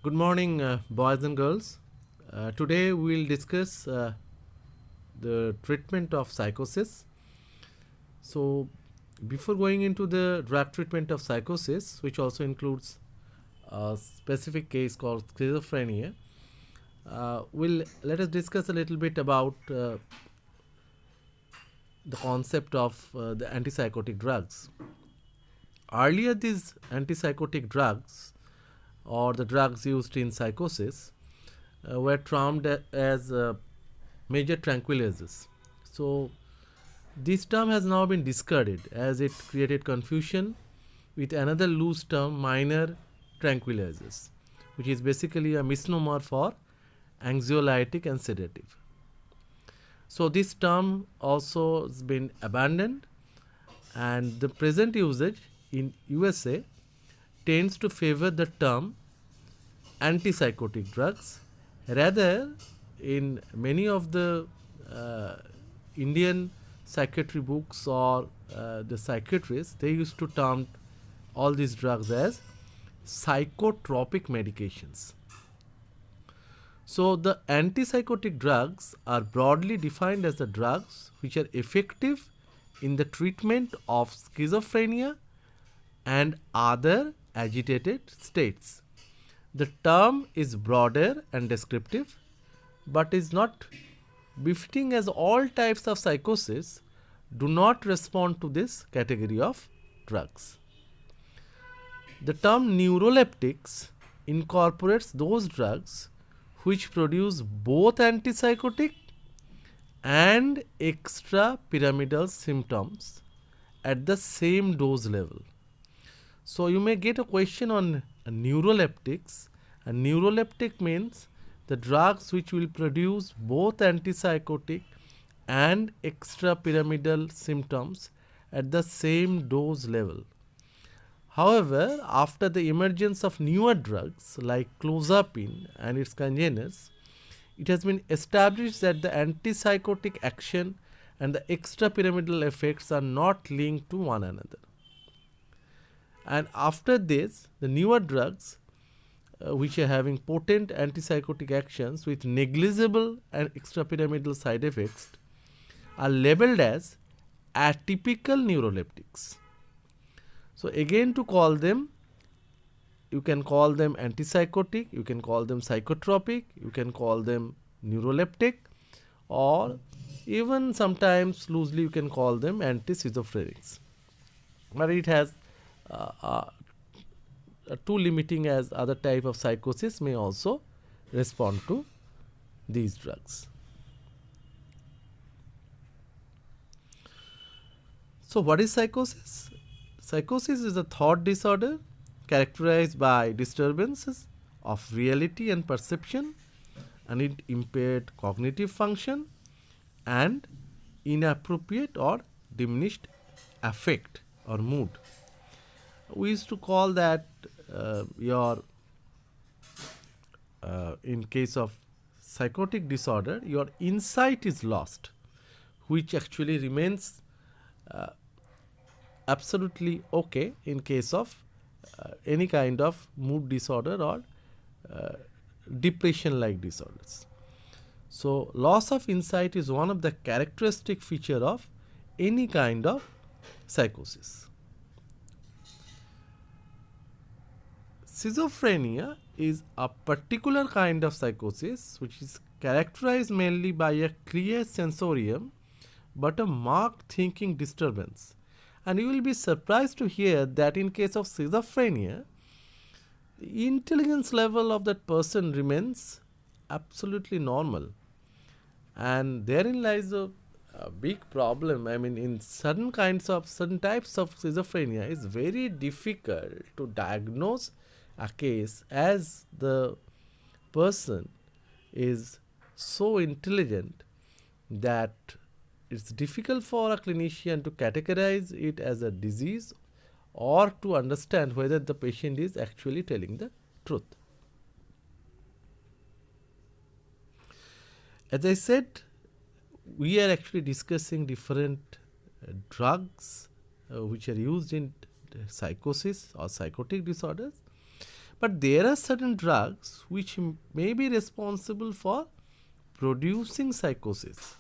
Good morning, boys and girls. Today we'll discuss the treatment of psychosis. So, before going into the drug treatment of psychosis, which also includes a specific case called schizophrenia, we'll let us discuss a little bit about the concept of the antipsychotic drugs. Earlier, these antipsychotic drugs or the drugs used in psychosis were termed as major tranquilizers. So, this term has now been discarded as it created confusion with another loose term, minor tranquilizers, which is basically a misnomer for anxiolytic and sedative. So, this term also has been abandoned, and the present usage in USA tends to favor the term antipsychotic drugs. Rather, in many of the uh, Indian psychiatry books or the psychiatrists, they used to term all these drugs as psychotropic medications. So, the antipsychotic drugs are broadly defined as the drugs which are effective in the treatment of schizophrenia and other agitated states. The term is broader and descriptive, but is not befitting as all types of psychosis do not respond to this category of drugs. The term neuroleptics incorporates those drugs which produce both antipsychotic and extra pyramidal symptoms at the same dose level. So you may get a question on neuroleptics. A neuroleptic means the drugs which will produce both antipsychotic and extrapyramidal symptoms at the same dose level. However, after the emergence of newer drugs like clozapine and its congeners, it has been established that the antipsychotic action and the extrapyramidal effects are not linked to one another. And after this, the newer drugs which are having potent antipsychotic actions with negligible and extrapyramidal side effects are labeled as atypical neuroleptics. So again, to call them, you can call them antipsychotic, you can call them psychotropic, you can call them neuroleptic, or even sometimes loosely you can call them antischizophrenics. But it has too limiting, as other type of psychosis may also respond to these drugs. So, what is psychosis? Psychosis is a thought disorder characterized by disturbances of reality and perception, and it impaired cognitive function and inappropriate or diminished affect or mood. We used to call that in case of psychotic disorder, your insight is lost, which actually remains absolutely okay in case of any kind of mood disorder or depression like disorders. So, loss of insight is one of the characteristic feature of any kind of psychosis. Schizophrenia is a particular kind of psychosis which is characterized mainly by a clear sensorium but a marked thinking disturbance. And you will be surprised to hear that in case of schizophrenia, the intelligence level of that person remains absolutely normal. And therein lies a big problem. I mean, in certain types of schizophrenia, it's very difficult to diagnose a case as the person is so intelligent that it's difficult for a clinician to categorize it as a disease or to understand whether the patient is actually telling the truth. As I said, we are actually discussing different drugs which are used in psychosis or psychotic disorders. But there are certain drugs which may be responsible for producing psychosis.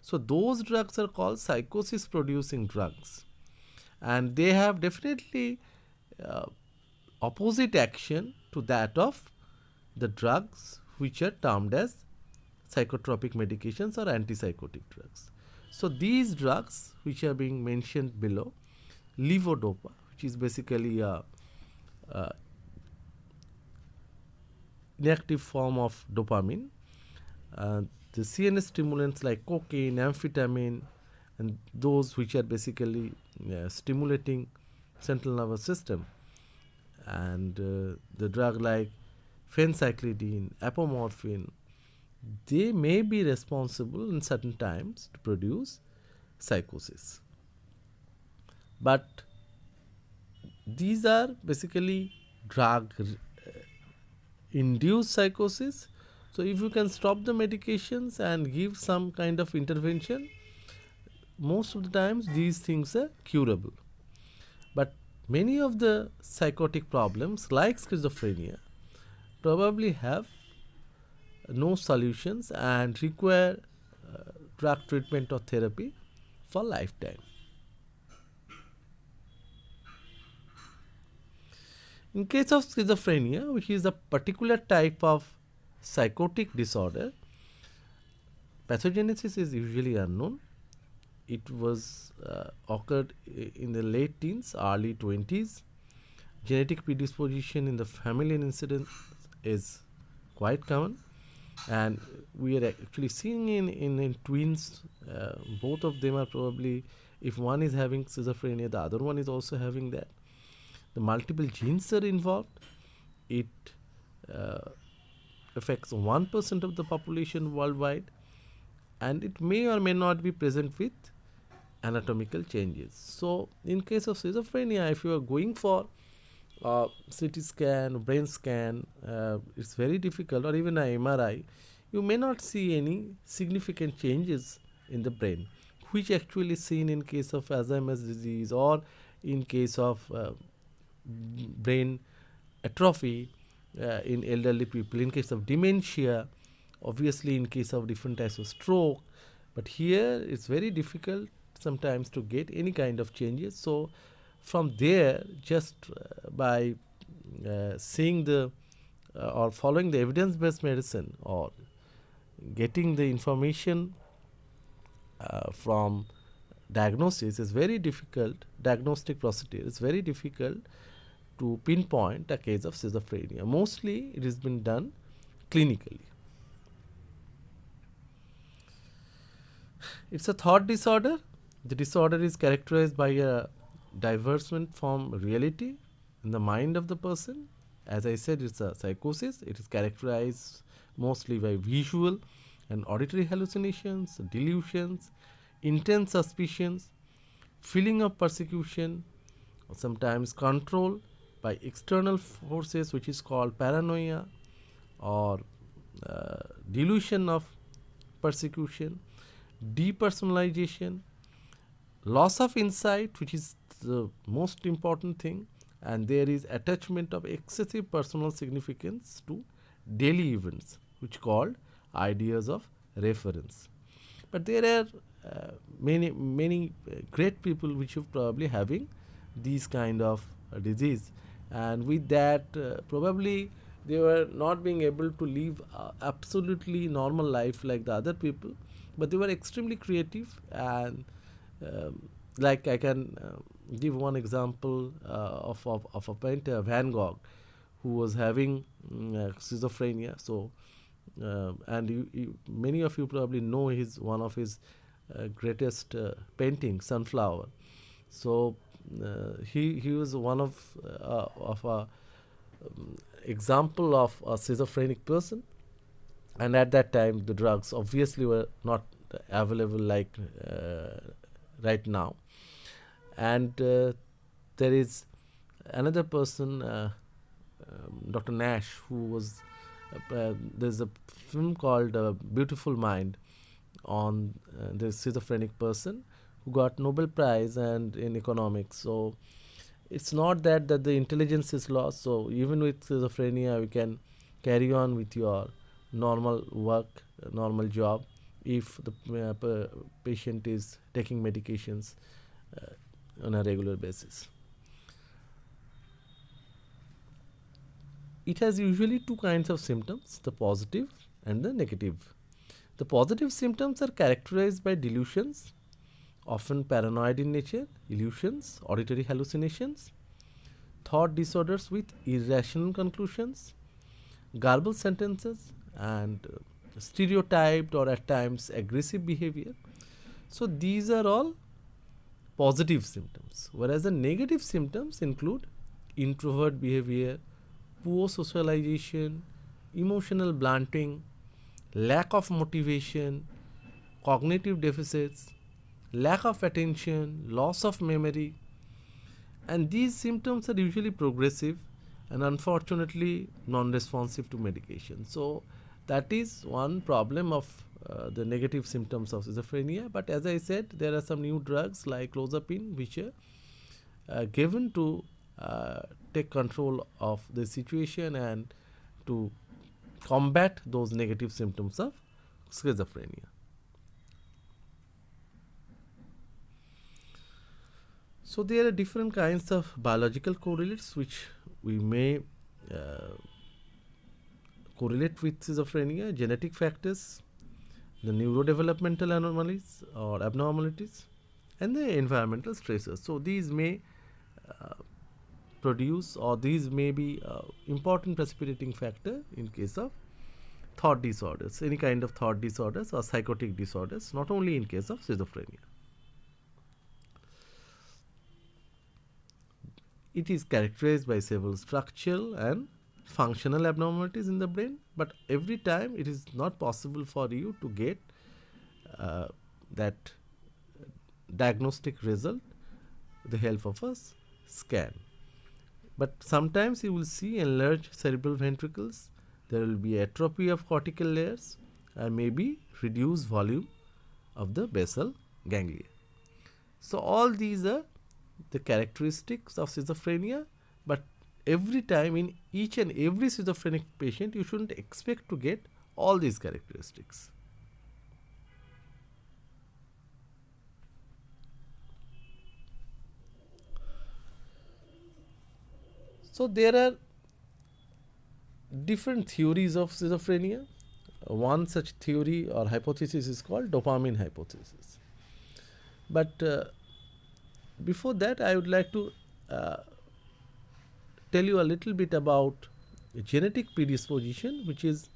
So those drugs are called psychosis producing drugs, and they have definitely uh, opposite action to that of the drugs which are termed as psychotropic medications or antipsychotic drugs. So these drugs which are being mentioned below, levodopa, which is basically a inactive form of dopamine, uh, the CNS stimulants like cocaine, amphetamine, and those which are basically stimulating central nervous system, and the drug like phencyclidine, apomorphine, they may be responsible in certain times to produce psychosis. But these are basically drug induced psychosis. So if you can stop the medications and give some kind of intervention, most of the times these things are curable. But many of the psychotic problems like schizophrenia probably have no solutions and require drug treatment or therapy for lifetime. In case of schizophrenia, which is a particular type of psychotic disorder, pathogenesis is usually unknown. It was occurred in the late teens, early 20s. Genetic predisposition in the family and incidence is quite common, and we are actually seeing in twins, both of them are probably, if one is having schizophrenia, the other one is also having that. The multiple genes are involved. It uh, affects 1% of the population worldwide, and it may or may not be present with anatomical changes. So, in case of schizophrenia, if you are going for CT scan, brain scan, it's very difficult, or even a MRI, you may not see any significant changes in the brain, which actually seen in case of Alzheimer's disease or in case of brain atrophy in elderly people, in case of dementia, obviously in case of different types of stroke. But here it's very difficult sometimes to get any kind of changes. So from there, just by seeing the or following the evidence-based medicine or getting the information from diagnosis is very difficult. Diagnostic procedure is very difficult to pinpoint a case of schizophrenia. Mostly it has been done clinically. It's a thought disorder. The disorder is characterized by a divergement from reality in the mind of the person. As I said, it's a psychosis. It is characterized mostly by visual and auditory hallucinations, delusions, intense suspicions, feeling of persecution, or sometimes control by external forces, which is called paranoia, or delusion of persecution, depersonalization, loss of insight, which is the most important thing, and there is attachment of excessive personal significance to daily events, which called ideas of reference. But there are many great people which are probably having these kind of disease, and with that probably they were not being able to live absolutely normal life like the other people, but they were extremely creative. And like I can give one example of a painter, Van Gogh, who was having schizophrenia. So and many of you probably know his one of his greatest painting, Sunflower. So he was one of a example of a schizophrenic person, and at that time the drugs obviously were not available like right now. And there is another person, Dr. Nash, who was there's a film called Beautiful Mind on the schizophrenic person who got Nobel Prize and in economics. So It's not that the intelligence is lost. So even with schizophrenia, you can carry on with your normal work, normal job, if the patient is taking medications on a regular basis. It has usually two kinds of symptoms, the positive and the negative. The positive symptoms are characterized by delusions, often paranoid in nature, illusions, auditory hallucinations, thought disorders with irrational conclusions, garbled sentences, and stereotyped or at times aggressive behavior. So these are all positive symptoms, whereas the negative symptoms include introvert behavior, poor socialization, emotional blunting, lack of motivation, cognitive deficits, lack of attention, loss of memory, and these symptoms are usually progressive and unfortunately non-responsive to medication. So that is one problem of the negative symptoms of schizophrenia. But as I said, there are some new drugs like clozapine which are given to take control of the situation and to combat those negative symptoms of schizophrenia. So there are different kinds of biological correlates which we may correlate with schizophrenia: genetic factors, the neurodevelopmental anomalies or abnormalities, and the environmental stressors. So these may produce, or these may be important precipitating factor in case of thought disorders, any kind of thought disorders or psychotic disorders, not only in case of schizophrenia. It is characterized by several structural and functional abnormalities in the brain, but every time it is not possible for you to get that diagnostic result with the help of a scan. But sometimes you will see enlarged cerebral ventricles, there will be atrophy of cortical layers, and maybe reduced volume of the basal ganglia. So all these are the characteristics of schizophrenia, but every time in each and every schizophrenic patient you shouldn't expect to get all these characteristics. So there are different theories of schizophrenia. One such theory or hypothesis is called dopamine hypothesis. But before that, I would like to tell you a little bit about genetic predisposition, which is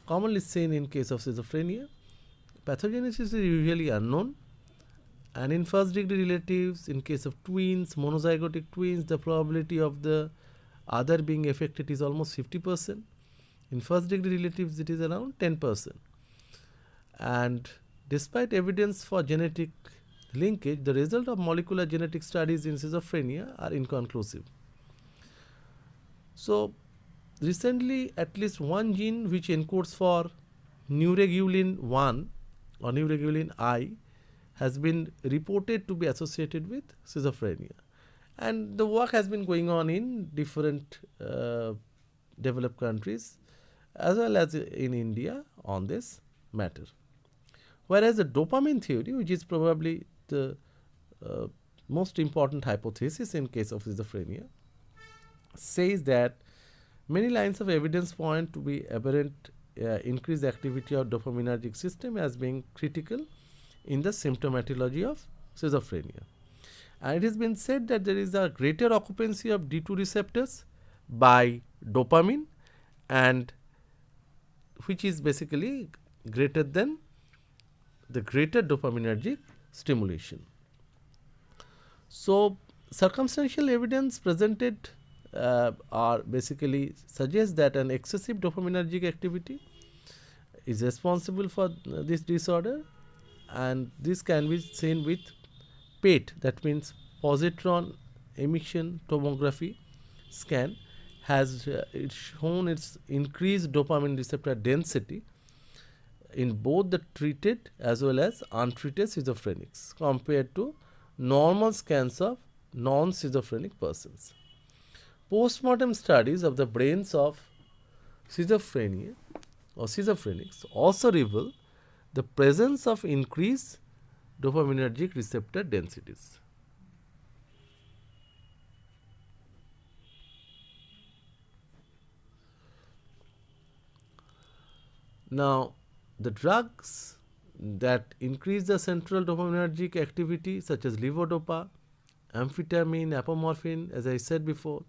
commonly seen in case of schizophrenia. Pathogenesis is usually unknown, and in first degree relatives, in case of twins, monozygotic twins, the probability of the other being affected is almost 50%. In first degree relatives, it is around 10%. And despite evidence for genetic linkage, the result of molecular genetic studies in schizophrenia are inconclusive. So recently, at least one gene which encodes for neuregulin 1 or neuregulin I has been reported to be associated with schizophrenia. And the work has been going on in different developed countries as well as in India on this matter. Whereas the dopamine theory, which is probably the most important hypothesis in case of schizophrenia, says that many lines of evidence point to be aberrant increased activity of dopaminergic system as being critical in the symptomatology of schizophrenia. And it has been said that there is a greater occupancy of D2 receptors by dopamine, and which is basically greater than the greater dopaminergic stimulation. So circumstantial evidence presented are basically suggest that an excessive dopaminergic activity is responsible for this disorder, and this can be seen with PET, that means positron emission tomography scan, has shown its increased dopamine receptor density in both the treated as well as untreated schizophrenics compared to normal scans of non-schizophrenic persons. Postmortem studies of the brains of schizophrenia or schizophrenics also reveal the presence of increased dopaminergic receptor densities. Now, the drugs that increase the central dopaminergic activity, such as levodopa, amphetamine, apomorphine, as I said before,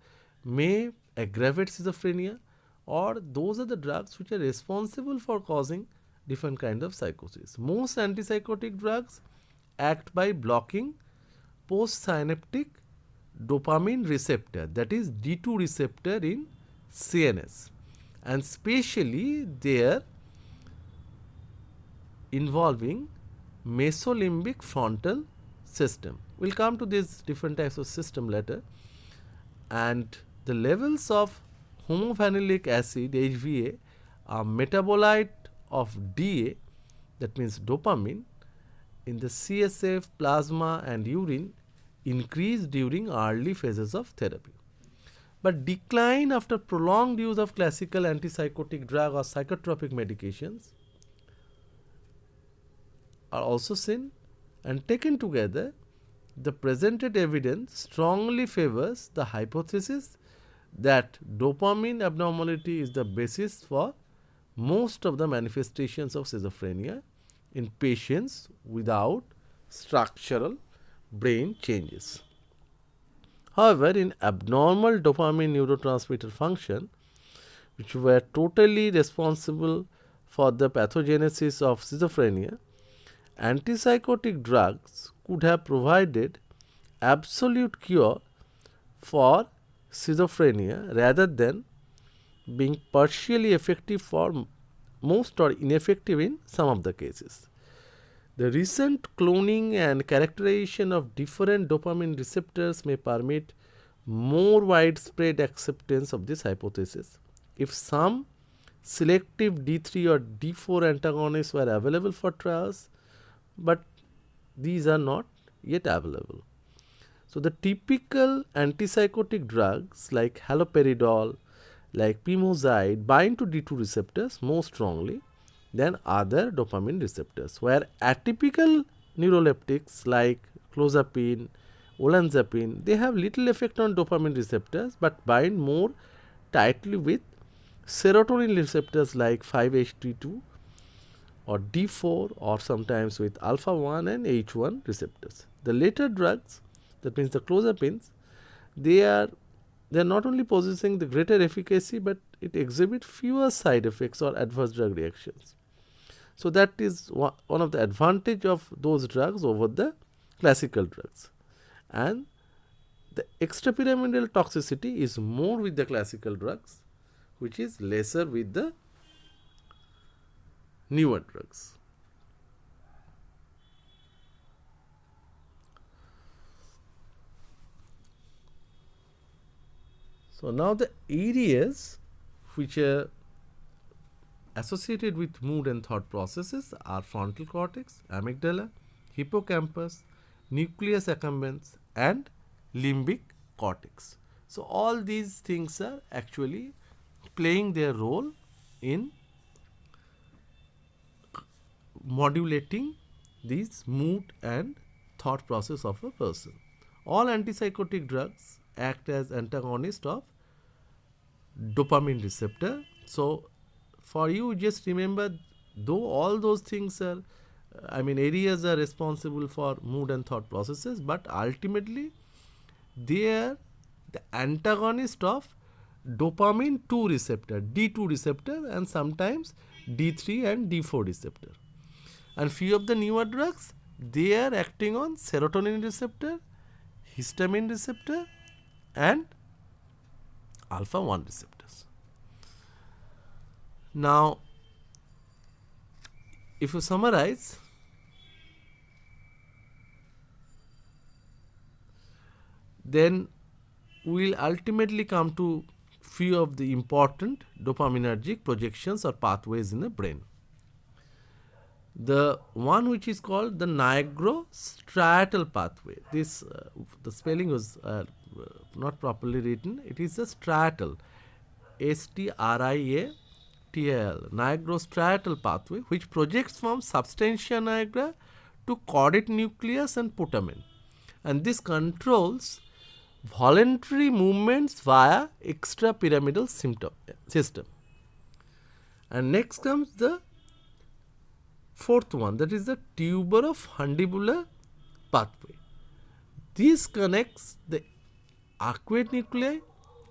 may aggravate schizophrenia, or those are the drugs which are responsible for causing different kind of psychosis. Most antipsychotic drugs act by blocking postsynaptic dopamine receptor, that is D2 receptor in CNS, and specially there involving mesolimbic frontal system. We'll come to these different types of system later. And the levels of homovanillic acid HVA, a metabolite of DA, that means dopamine, in the CSF, plasma and urine increase during early phases of therapy, but decline after prolonged use of classical antipsychotic drug or psychotropic medications are also seen, and taken together, the presented evidence strongly favors the hypothesis that dopamine abnormality is the basis for most of the manifestations of schizophrenia in patients without structural brain changes. However, in abnormal dopamine neurotransmitter function, which were totally responsible for the pathogenesis of schizophrenia, antipsychotic drugs could have provided absolute cure for schizophrenia rather than being partially effective for most or ineffective in some of the cases. The recent cloning and characterization of different dopamine receptors may permit more widespread acceptance of this hypothesis. If some selective D3 or D4 antagonists were available for trials, but these are not yet available. So, the typical antipsychotic drugs like haloperidol, like pimozide bind to D2 receptors more strongly than other dopamine receptors, where atypical neuroleptics like clozapine, olanzapine, they have little effect on dopamine receptors but bind more tightly with serotonin receptors like 5-HT2 or D4, or sometimes with alpha 1 and H1 receptors. The later drugs, that means the clozapines, they are not only possessing the greater efficacy, but it exhibit fewer side effects or adverse drug reactions. So, that is one of the advantage of those drugs over the classical drugs. And the extrapyramidal toxicity is more with the classical drugs, which is lesser with the newer drugs. So, now the areas which are associated with mood and thought processes are frontal cortex, amygdala, hippocampus, nucleus accumbens and limbic cortex. So, all these things are actually playing their role in modulating these mood and thought process of a person. All antipsychotic drugs act as antagonist of dopamine receptor. So, for you, just remember, though all those things are, areas are responsible for mood and thought processes, but ultimately they are the antagonist of dopamine 2 receptor, D2 receptor, and sometimes D3 and D4 receptor. And few of the newer drugs, they are acting on serotonin receptor, histamine receptor and alpha 1 receptors. Now, if you summarize, then we will ultimately come to few of the important dopaminergic projections or pathways in the brain. the one which is called the nigrostriatal pathway. This the spelling was not properly written. It is a striatal, STRIATL, nigrostriatal pathway, which projects from substantia nigra to caudate nucleus and putamen, and this controls voluntary movements via extrapyramidal system. And next comes the fourth one, that is the tuberofundibular pathway. This connects the arcuate nuclei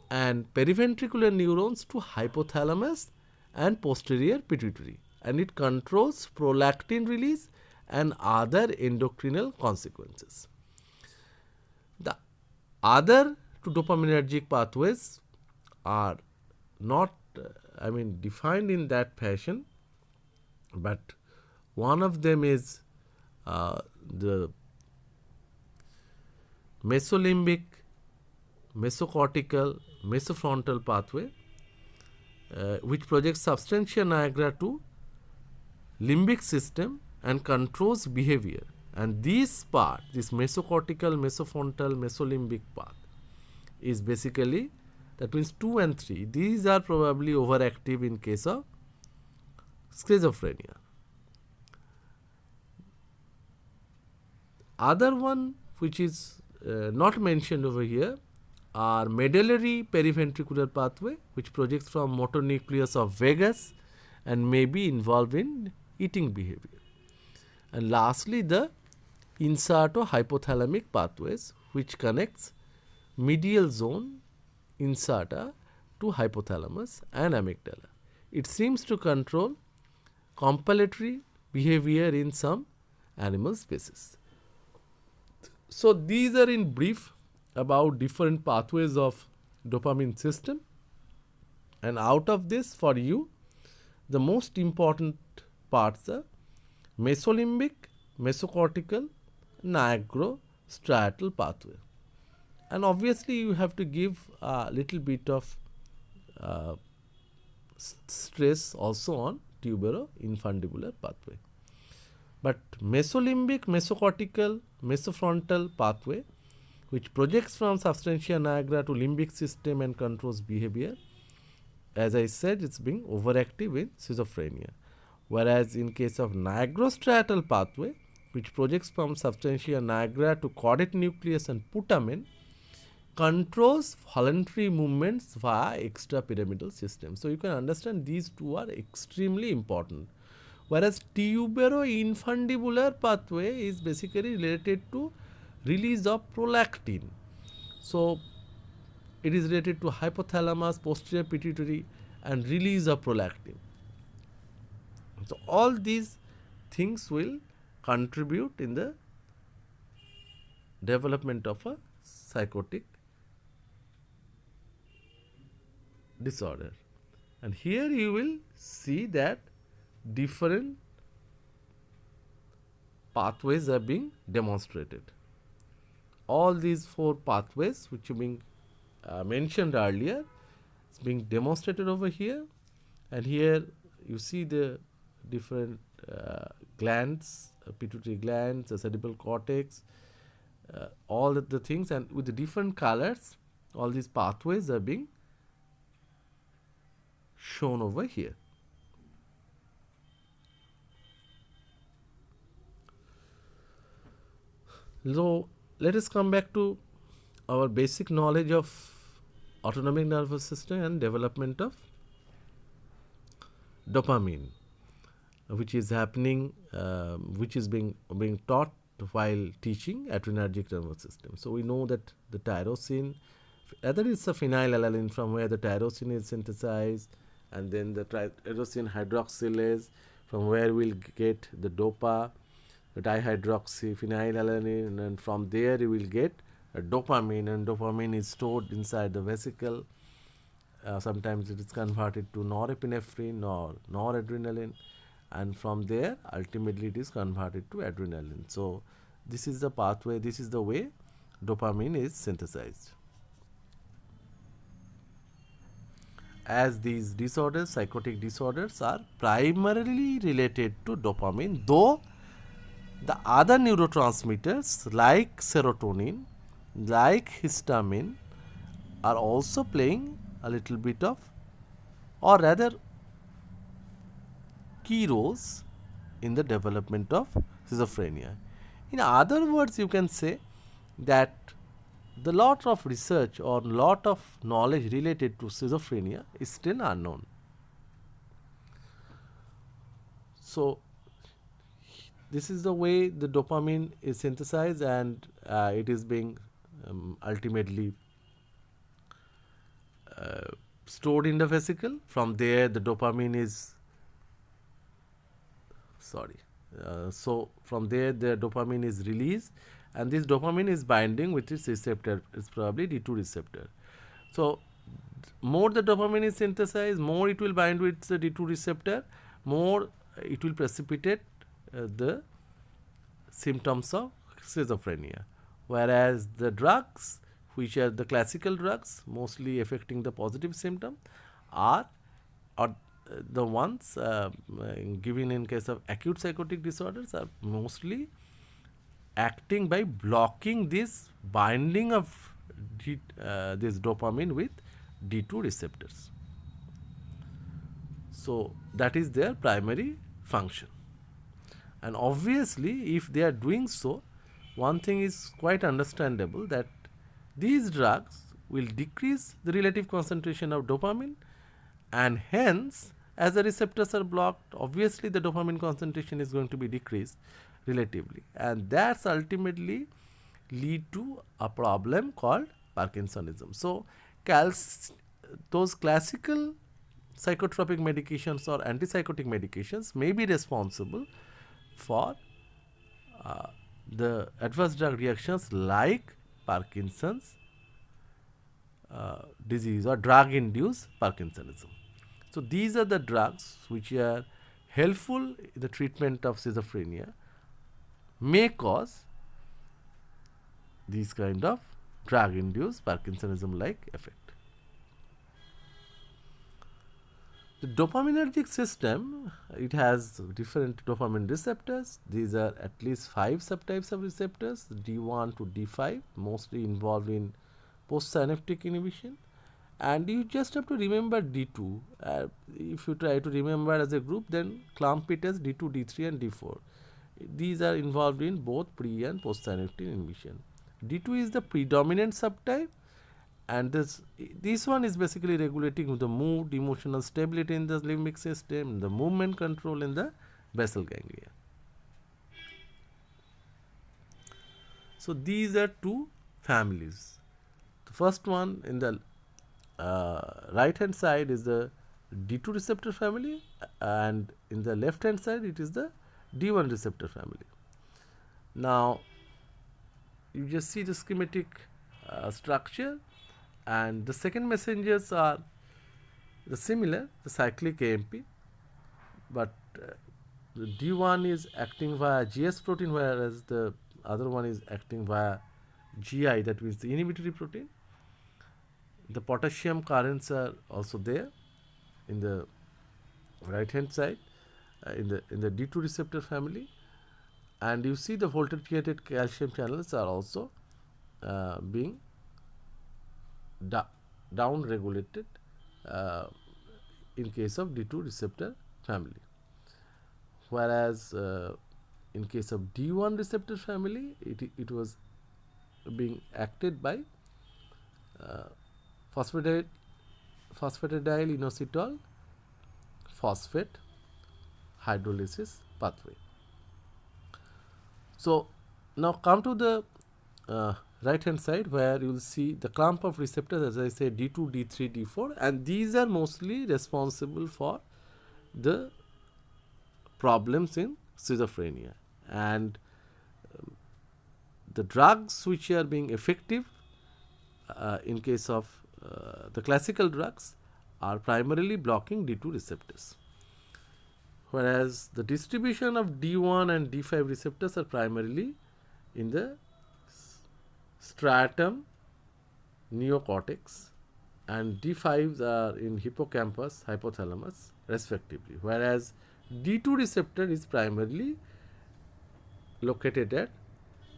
and periventricular neurons to hypothalamus and posterior pituitary, and it controls prolactin release and other endocrinal consequences. The other two dopaminergic pathways are not defined in that fashion, but one of them is the mesolimbic, mesocortical, mesofrontal pathway, which projects substantia nigra to limbic system and controls behavior. And this part, this mesocortical, mesofrontal, mesolimbic path, is basically, that means 2 and 3. These are probably overactive in case of schizophrenia. Other one which is not mentioned over here are medullary periventricular pathway, which projects from motor nucleus of vagus and may be involved in eating behavior. And lastly, the incerto-hypothalamic pathways, which connects medial zone incerta to hypothalamus and amygdala. It seems to control compilatory behavior in some animal species. So these are in brief about different pathways of dopamine system, and out of this, for you, the most important parts are mesolimbic, mesocortical, nigrostriatal pathway, and obviously you have to give a little bit of stress also on tuberoinfundibular pathway. But mesolimbic, mesocortical, mesofrontal pathway, which projects from substantia nigra to limbic system and controls behavior, as I said, it's being overactive in schizophrenia. Whereas in case of nigrostriatal pathway, which projects from substantia nigra to caudate nucleus and putamen, controls voluntary movements via extrapyramidal system. So you can understand these two are extremely important. Whereas tuberoinfundibular pathway is basically related to release of prolactin. So it is related to hypothalamus, posterior pituitary, and release of prolactin. So all these things will contribute in the development of a psychotic disorder. And here you will see that different pathways are being demonstrated. All these 4 pathways which are being mentioned earlier is being demonstrated over here, and here you see the different glands, pituitary glands, the cerebral cortex, all the things, and with the different colors, all these pathways are being shown over here. So let us come back to our basic knowledge of autonomic nervous system and development of dopamine, which is happening, which is being taught while teaching adrenergic nervous system. So we know that the tyrosine, either it's a phenylalanine from where the tyrosine is synthesized, and then the tyrosine hydroxylase from where we'll get the dopa, the dihydroxy phenylalanine, and from there you will get a dopamine, and dopamine is stored inside the vesicle. Sometimes it is converted to norepinephrine or noradrenaline, and from there ultimately it is converted to adrenaline. So this is the pathway, this is the way dopamine is synthesized. as these disorders, psychotic disorders, are primarily related to dopamine, though the other neurotransmitters like serotonin, like histamine, are also playing a little bit of, or rather, key roles in the development of schizophrenia. In other words, you can say that the lot of research or lot of knowledge related to schizophrenia is still unknown. So, this is the way the dopamine is synthesized, and it is being ultimately stored in the vesicle. From there, the dopamine is so from there the dopamine is released, and this dopamine is binding with its receptor. It's probably D2 receptor. So more the dopamine is synthesized, more it will bind with the D2 receptor, more it will precipitate the symptoms of schizophrenia. Whereas the drugs, which are the classical drugs, mostly affecting the positive symptom, are the ones given in case of acute psychotic disorders are mostly acting by blocking this binding of this dopamine with D2 receptors. So that is their primary function. And obviously, if they are doing so, one thing is quite understandable, that these drugs will decrease the relative concentration of dopamine, and hence, as the receptors are blocked, obviously the dopamine concentration is going to be decreased relatively, and that's ultimately lead to a problem called Parkinsonism. So, those classical psychotropic medications or antipsychotic medications may be responsible for the adverse drug reactions like Parkinson's disease or drug induced Parkinsonism. So, these are the drugs which are helpful in the treatment of schizophrenia, may cause these kind of drug induced Parkinsonism like effect. The dopaminergic system, it has different dopamine receptors. These are at least 5 subtypes of receptors, D1 to D5, mostly involved in postsynaptic inhibition. And you just have to remember D2. If you try to remember as a group, then clump it as D2, D3 and D4. These are involved in both pre and postsynaptic inhibition. D2 is the predominant subtype, and this one is basically regulating the mood, emotional stability in the limbic system, the movement control in the basal ganglia. So these are two families. The first one in the right hand side is the D2 receptor family, and in the left hand side it is the D1 receptor family. Now you just see the schematic structure, and the second messengers are the similar, the cyclic AMP, but the D1 is acting via GS protein, whereas the other one is acting via GI, that means the inhibitory protein. The potassium currents are also there in the right hand side in the D2 receptor family, and you see the voltage created calcium channels are also being down regulated in case of D2 receptor family, whereas in case of D1 receptor family it was being acted by phosphatidyl inositol phosphate hydrolysis pathway. So now come to the right hand side, where you will see the clump of receptors, as I say, D2, D3, D4, and these are mostly responsible for the problems in schizophrenia. And the drugs which are being effective in case of the classical drugs are primarily blocking D2 receptors, whereas the distribution of D1 and D5 receptors are primarily in the stratum, neocortex and D5s are in hippocampus, hypothalamus respectively, whereas D2 receptor is primarily located at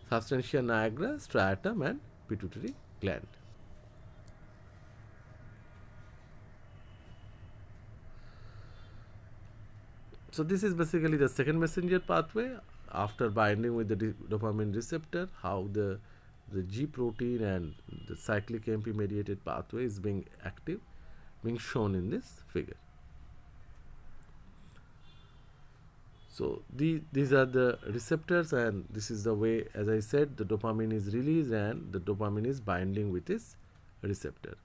substantia nigra, striatum and pituitary gland. So this is basically the second messenger pathway after binding with the dopamine receptor, how the G protein and the cyclic AMP mediated pathway is being active, being shown in this figure. So these are the receptors, and this is the way, as I said, the dopamine is released and the dopamine is binding with its receptor,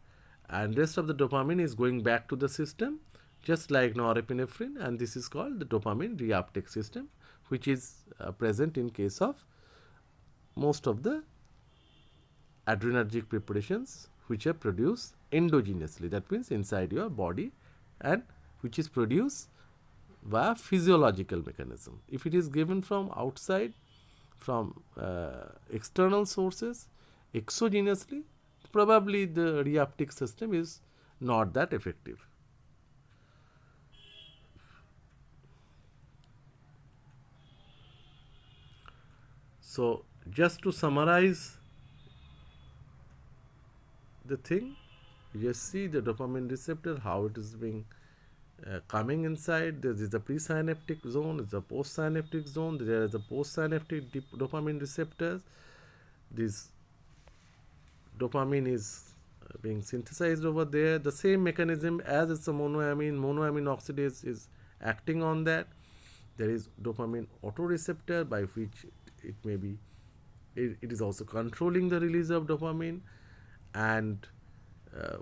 and rest of the dopamine is going back to the system just like norepinephrine, and this is called the dopamine reuptake system, which is present in case of most of the adrenergic preparations which are produced endogenously, that means inside your body, and which is produced via physiological mechanism. If it is given from outside, from external sources, exogenously, probably the reuptake system is not that effective. So just to summarize the thing, you just see the dopamine receptor, how it is being coming inside. There is a presynaptic zone, there is a postsynaptic zone, there is a postsynaptic dopamine receptors. This dopamine is being synthesized over there. The same mechanism as it's a monoamine oxidase is acting on that. There is dopamine autoreceptor by which it may be, it is also controlling the release of dopamine, and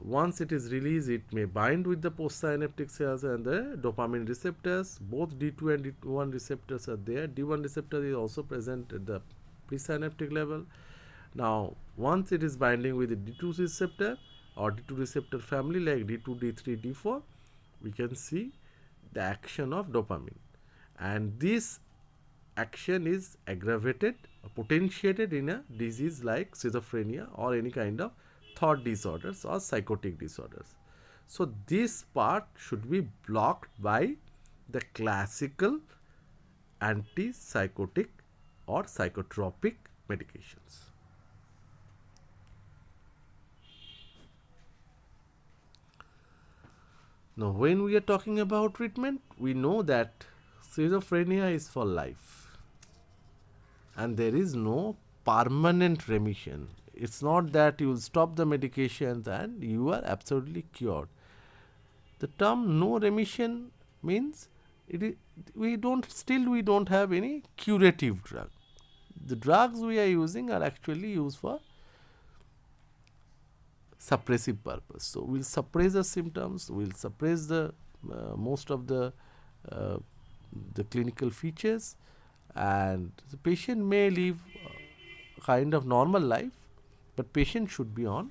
once it is released, it may bind with the postsynaptic cells and the dopamine receptors. Both D2 and D1 receptors are there. D1 receptor is also present at the presynaptic level. Now, once it is binding with the D2 receptor or D2 receptor family like D2, D3, D4, we can see the action of dopamine, and this action is aggravated or potentiated in a disease like schizophrenia or any kind of thought disorders or psychotic disorders. So this part should be blocked by the classical antipsychotic or psychotropic medications. Now, when we are talking about treatment, we know that schizophrenia is for life and there is no permanent remission. It's not that you will stop the medications and you are absolutely cured. The term no remission means we don't have any curative drug. The drugs we are using are actually used for suppressive purpose. So we'll suppress the symptoms, we'll suppress the most of the clinical features, and the patient may live a kind of normal life, but patient should be on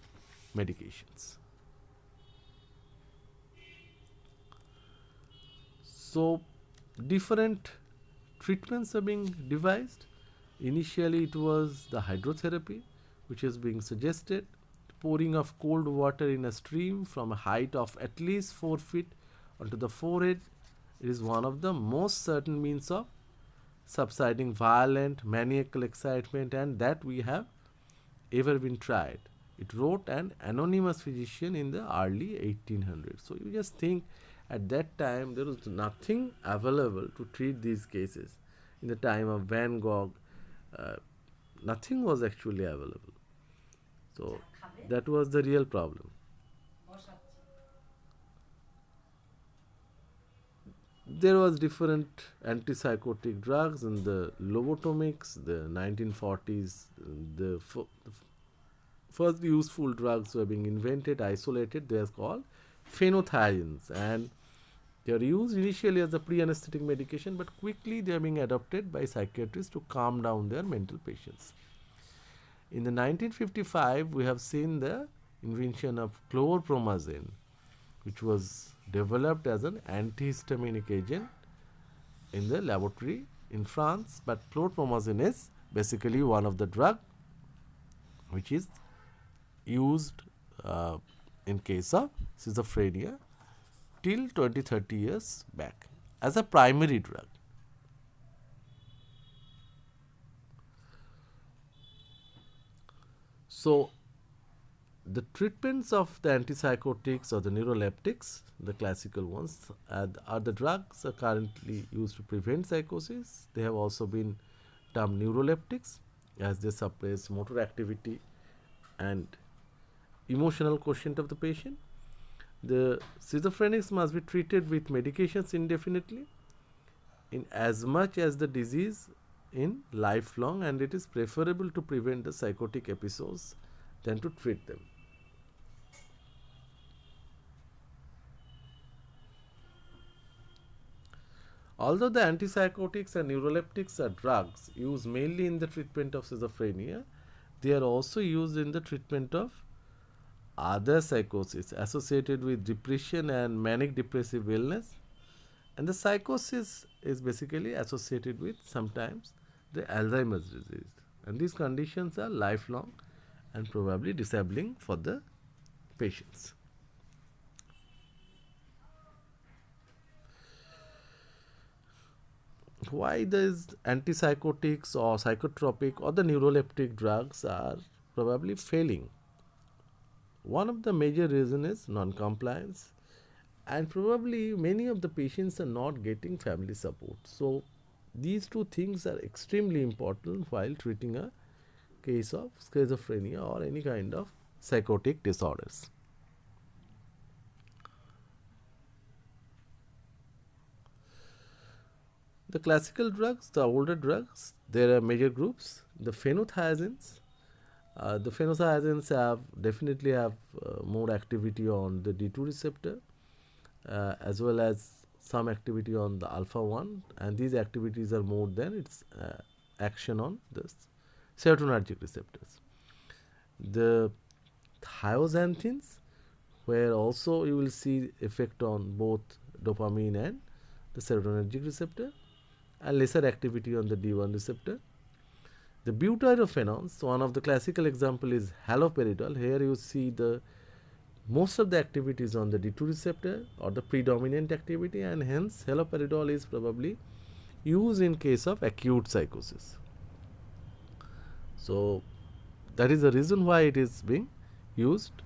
medications. So different treatments are being devised. Initially it was the hydrotherapy which is being suggested, pouring of cold water in a stream from a height of at least 4 feet onto the forehead. It is one of the most certain means of subsiding violent maniacal excitement, and that we have ever been tried. It wrote an anonymous physician in the early 1800s. So you just think at that time there was nothing available to treat these cases. In the time of Van Gogh, nothing was actually available. So that was the real problem. There was different antipsychotic drugs in the lobotomics, the 1940s. The first useful drugs were being invented, isolated. They are called phenothiazines, and they are used initially as a pre-anesthetic medication, but quickly they are being adopted by psychiatrists to calm down their mental patients. In the 1955, we have seen the invention of chlorpromazine, which was developed as an antihistaminic agent in the laboratory in France, but chlorpromazine is basically one of the drug which is used in case of schizophrenia till 20-30 years back as a primary drug. So, the treatments of the antipsychotics or the neuroleptics, the classical ones, are the drugs are currently used to prevent psychosis. They have also been termed neuroleptics as they suppress motor activity and emotional quotient of the patient. The schizophrenics must be treated with medications indefinitely in as much as the disease in lifelong, and it is preferable to prevent the psychotic episodes than to treat them. Although the antipsychotics and neuroleptics are drugs used mainly in the treatment of schizophrenia, they are also used in the treatment of other psychosis associated with depression and manic depressive illness. And the psychosis is basically associated with sometimes the Alzheimer's disease. And these conditions are lifelong and probably disabling for the patients. Why these antipsychotics or psychotropic or the neuroleptic drugs are probably failing? One of the major reasons is non-compliance, and probably many of the patients are not getting family support. So, these two things are extremely important while treating a case of schizophrenia or any kind of psychotic disorders. The classical drugs, the older drugs, there are major groups. The phenothiazines. The phenothiazines definitely have more activity on the D2 receptor as well as some activity on the alpha 1, and these activities are more than its action on the serotonergic receptors. The thioxanthines, where also you will see effect on both dopamine and the serotonergic receptor, and lesser activity on the D1 receptor. The butyrophenones, one of the classical example is haloperidol. Here you see the most of the activities on the D2 receptor or the predominant activity, and hence haloperidol is probably used in case of acute psychosis. So, that is the reason why it is being used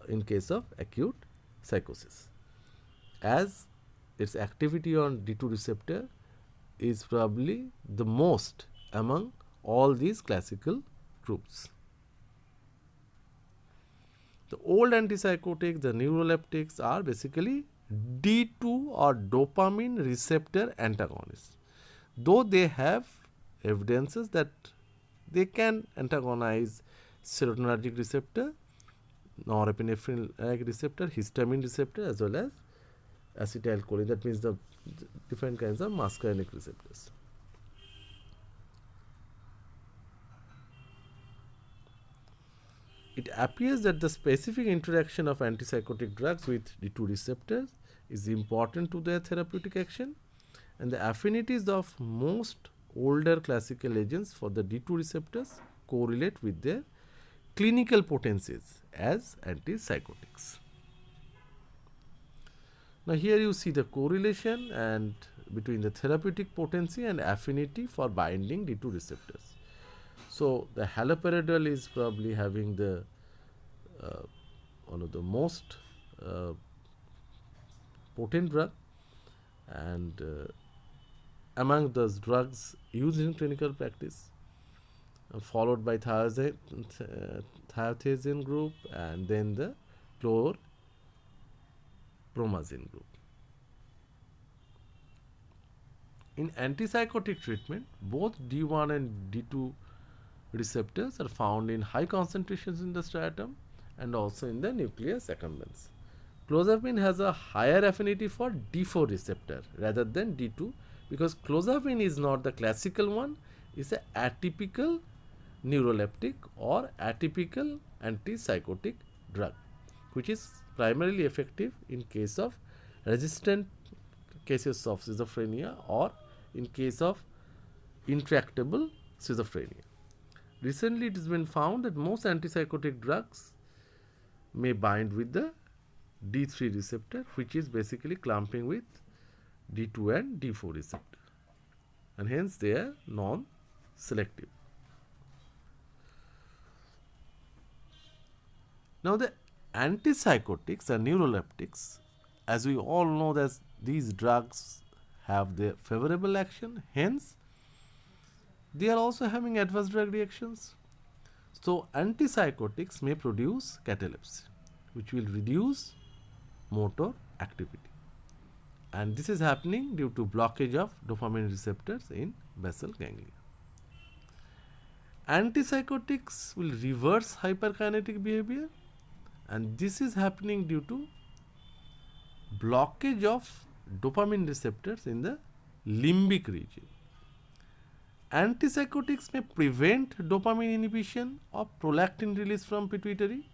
in case of acute psychosis, as its activity on D2 receptor is probably the most among all these classical groups. The old antipsychotics, the neuroleptics, are basically D2 or dopamine receptor antagonists, though they have evidences that they can antagonize serotonergic receptor, norepinephrine receptor, histamine receptor, as well as acetylcholine. That means the different kinds of muscarinic receptors. It appears that the specific interaction of antipsychotic drugs with D2 receptors is important to their therapeutic action, and the affinities of most older classical agents for the D2 receptors correlate with their clinical potencies as antipsychotics. Now, here you see the correlation and between the therapeutic potency and affinity for binding D2 receptors. So, the haloperidol is probably having the one of the most potent drug, and among those drugs used in clinical practice, followed by thiothiazine group, and then the chlorpromazine group. In antipsychotic treatment, both D1 and D2 receptors are found in high concentrations in the striatum and also in the nucleus accumbens. Clozapine has a higher affinity for D4 receptor rather than D2, because clozapine is not the classical one, is an atypical neuroleptic or atypical antipsychotic drug, which is primarily effective in case of resistant cases of schizophrenia or in case of intractable schizophrenia. Recently, it has been found that most antipsychotic drugs may bind with the D3 receptor, which is basically clumping with D2 and D4 receptor, and hence they are non-selective. Now the antipsychotics and neuroleptics, as we all know that these drugs have their favorable action, hence they are also having adverse drug reactions. So antipsychotics may produce catalepsy, which will reduce motor activity, and this is happening due to blockage of dopamine receptors in basal ganglia. Antipsychotics will reverse hyperkinetic behavior, and this is happening due to blockage of dopamine receptors in the limbic region. Antipsychotics may prevent dopamine inhibition or prolactin release from pituitary,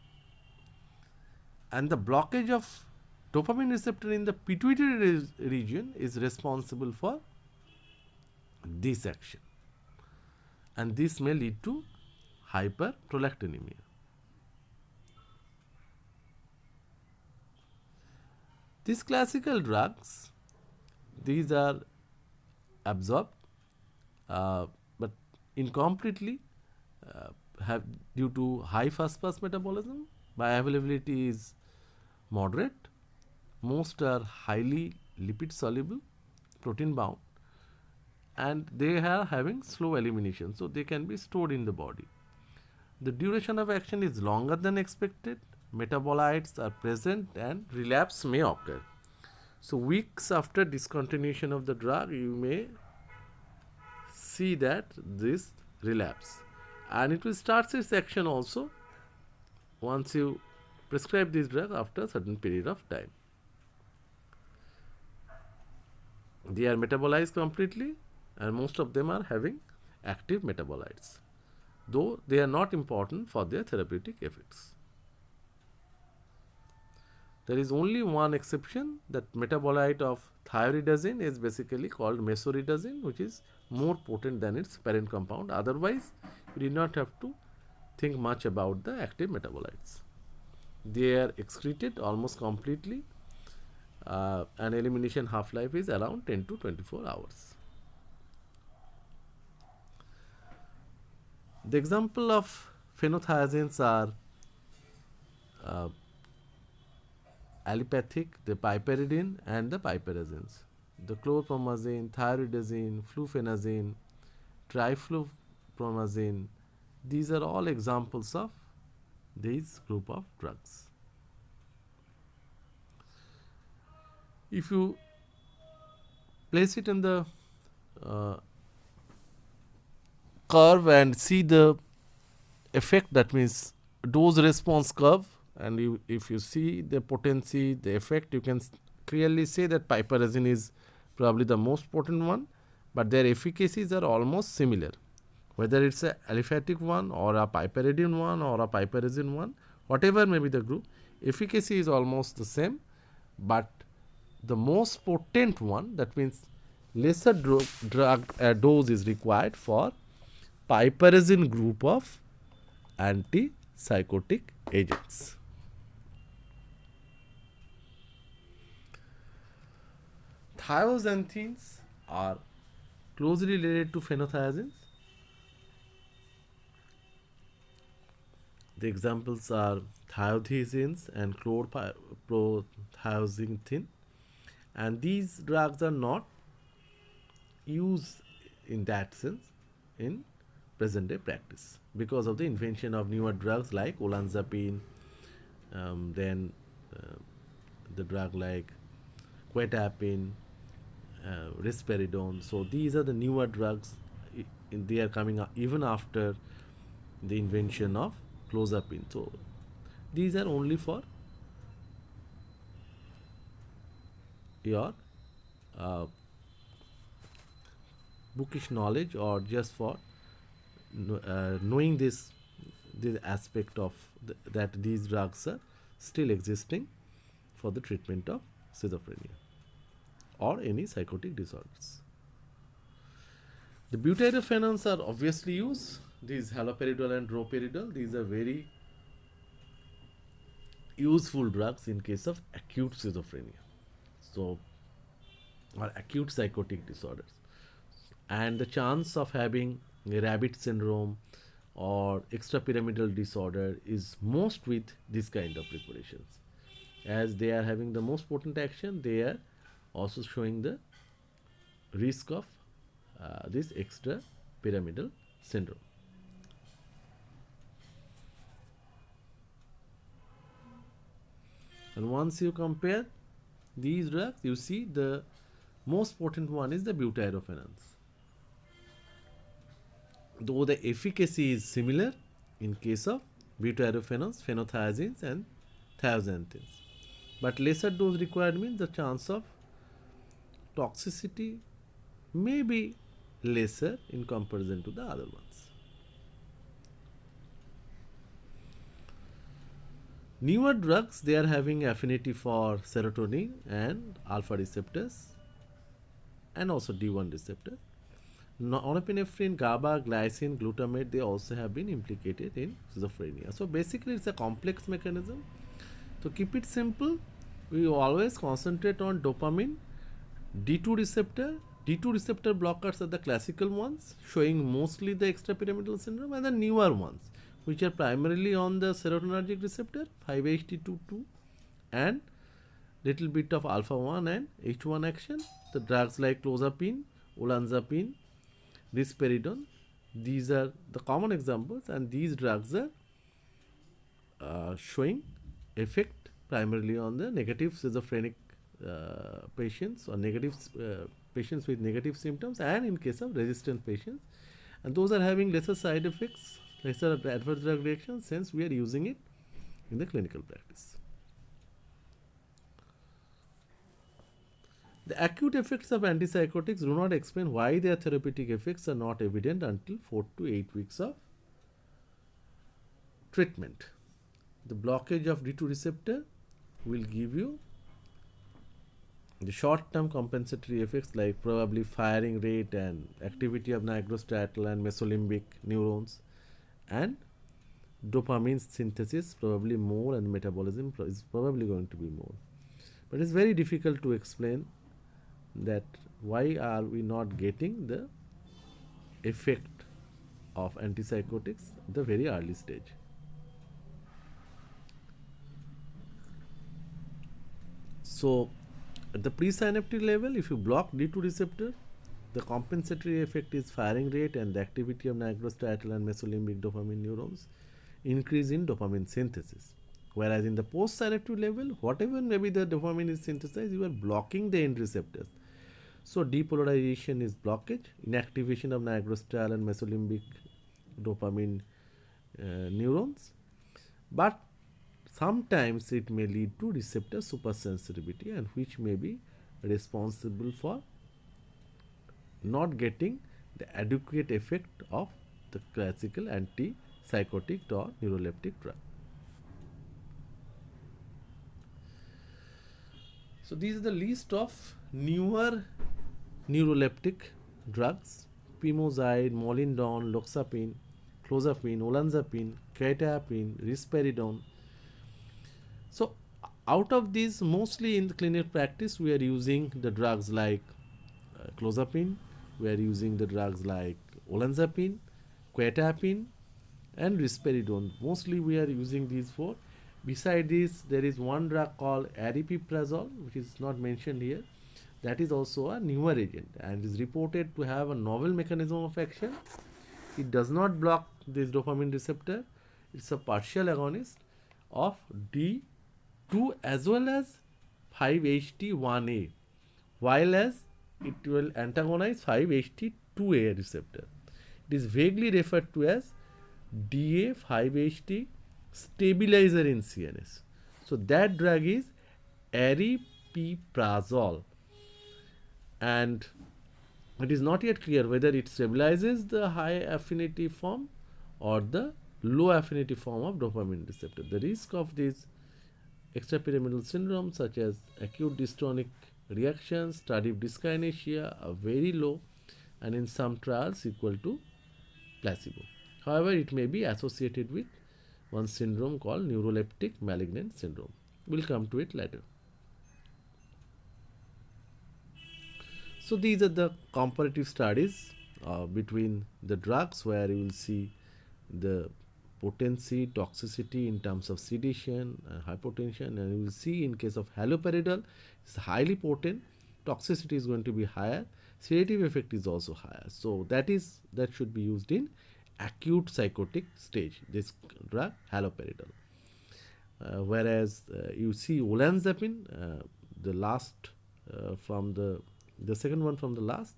and the blockage of dopamine receptor in the pituitary region is responsible for this action, and this may lead to hyperprolactinemia. These classical drugs, these are absorbed but incompletely, have due to high fast pass metabolism. Bioavailability is moderate. Most are highly lipid soluble, protein bound, and they are having slow elimination, so they can be stored in the body. The duration of action is longer than expected. Metabolites are present and relapse may occur. So weeks after discontinuation of the drug, you may see that this relapse, and it will start its action also once you prescribe this drug after a certain period of time. They are metabolized completely, and most of them are having active metabolites, though they are not important for their therapeutic effects. There is only one exception, that metabolite of thioridazine is basically called mesoridazine, which is more potent than its parent compound. Otherwise, you did not have to think much about the active metabolites. They are excreted almost completely, and elimination half-life is around 10 to 24 hours. The example of phenothiazines are allopathic, the piperidine and the piperazines. The chlorpromazine, thioridazine, flufenazine, triflupromazine, these are all examples of these group of drugs. If you place it in the curve and see the effect, that means dose response curve, and if you see the potency, the effect, you can clearly say that piperazine is probably the most potent one, but their efficacies are almost similar. Whether it's a aliphatic one or a piperidine one or a piperazine one, whatever may be the group, efficacy is almost the same, but the most potent one, that means lesser drug dose is required for piperazine group of antipsychotic agents. Thioxanthines are closely related to phenothiazines. The examples are thiazines and chlorprothiazine, and these drugs are not used in that sense in present day practice because of the invention of newer drugs like olanzapine, then the drug like quetiapine, risperidone. So these are the newer drugs. They are coming up even after the invention of clozapine. So these are only for your bookish knowledge, or just for knowing this aspect of that these drugs are still existing for the treatment of schizophrenia or any psychotic disorders. The butyrophenones are obviously used. These haloperidol and droperidol, these are very useful drugs in case of acute schizophrenia, so or acute psychotic disorders. And the chance of having a rabbit syndrome or extrapyramidal disorder is most with this kind of preparations, as they are having the most potent action. They are also showing the risk of this extra pyramidal syndrome. And once you compare these drugs, you see the most potent one is the butyrofenons. Though the efficacy is similar in case of butyrofenons, phenothiazines, and thiazanthines, but lesser dose required means the chance of toxicity may be lesser in comparison to the other ones. Newer drugs, they are having affinity for serotonin and alpha receptors and also D1 receptor. Norepinephrine, GABA, glycine, glutamate, they also have been implicated in schizophrenia. So basically it's a complex mechanism. To keep it simple, we always concentrate on dopamine, D2 receptor. D2 receptor blockers are the classical ones, showing mostly the extrapyramidal syndrome, and the newer ones, which are primarily on the serotonergic receptor, 5-HT22, and little bit of alpha 1 and H1 action. The drugs like clozapine, olanzapine, risperidone, these are the common examples, and these drugs are showing effect primarily on the negative schizophrenic patients or negative patients with negative symptoms, and in case of resistant patients, and those are having lesser side effects, lesser adverse drug reactions, since we are using it in the clinical practice. The acute effects of antipsychotics do not explain why their therapeutic effects are not evident until 4 to 8 weeks of treatment. The blockage of D2 receptor will give you the short-term compensatory effects like probably firing rate and activity of nigrostriatal and mesolimbic neurons, and dopamine synthesis probably more, and metabolism is probably going to be more. But it's very difficult to explain that why are we not getting the effect of antipsychotics at the very early stage. So at the presynaptic level, if you block D2 receptor, the compensatory effect is firing rate and the activity of nigrostriatal and mesolimbic dopamine neurons increase in dopamine synthesis. Whereas in the postsynaptic level, whatever maybe the dopamine is synthesized, you are blocking the end receptors. So depolarization is blockage, inactivation of nigrostriatal and mesolimbic dopamine neurons, but sometimes it may lead to receptor supersensitivity, and which may be responsible for not getting the adequate effect of the classical antipsychotic or neuroleptic drug. So these are the list of newer neuroleptic drugs: pimozide, molindone, loxapine, clozapine, olanzapine, quetiapine, risperidone. So out of these, mostly in the clinical practice, we are using the drugs like clozapine, we are using the drugs like olanzapine, quetiapine, and risperidone. Mostly we are using these four. Beside this, there is one drug called aripiprazole, which is not mentioned here. That is also a newer agent and is reported to have a novel mechanism of action. It does not block this dopamine receptor. It's a partial agonist of D2 as well as 5-HT1A, while as it will antagonize 5-HT2A receptor. It is vaguely referred to as DA5-HT stabilizer in CNS. So that drug is aripiprazole, and it is not yet clear whether it stabilizes the high affinity form or the low affinity form of dopamine receptor. The risk of this extrapyramidal syndrome, such as acute dystonic reactions, tardive dyskinesia, are very low, and in some trials equal to placebo. However, it may be associated with one syndrome called neuroleptic malignant syndrome. We'll come to it later. So these are the comparative studies between the drugs, where you will see the potency, toxicity in terms of sedation, hypotension, and you will see in case of haloperidol, it's highly potent, toxicity is going to be higher, sedative effect is also higher. So that should be used in acute psychotic stage, this drug haloperidol. Whereas you see olanzapine, the last from the second one from the last,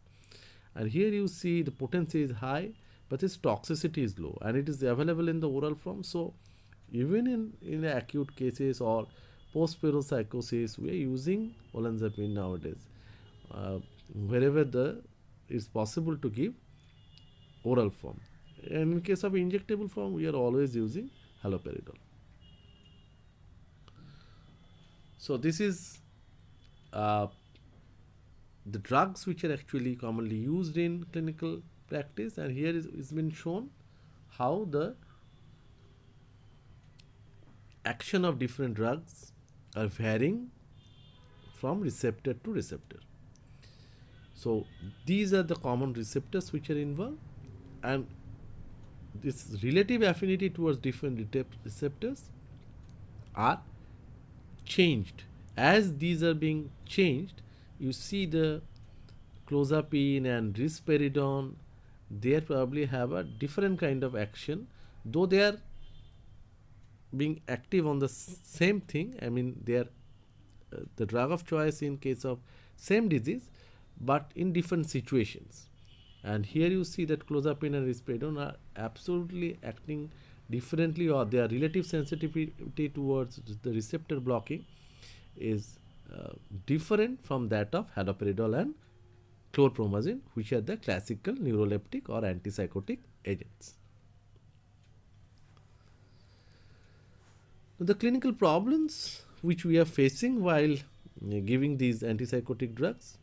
and here you see the potency is high, but its toxicity is low, and it is available in the oral form. So even in acute cases or post psychosis, we are using olanzapine nowadays. Wherever it's possible to give oral form, and in case of injectable form, we are always using haloperidol. So this is the drugs which are actually commonly used in clinical practice, and here it's been shown how the action of different drugs are varying from receptor to receptor. So these are the common receptors which are involved, and this relative affinity towards different receptors are changed. As these are being changed, you see the clozapine and risperidone, they probably have a different kind of action, though they are being active on the same thing. I mean, they are the drug of choice in case of same disease, but in different situations. And here you see that clozapine and risperidone are absolutely acting differently, or their relative sensitivity towards the receptor blocking is different from that of haloperidol and chlorpromazine, which are the classical neuroleptic or antipsychotic agents. The clinical problems which we are facing while giving these antipsychotic drugs,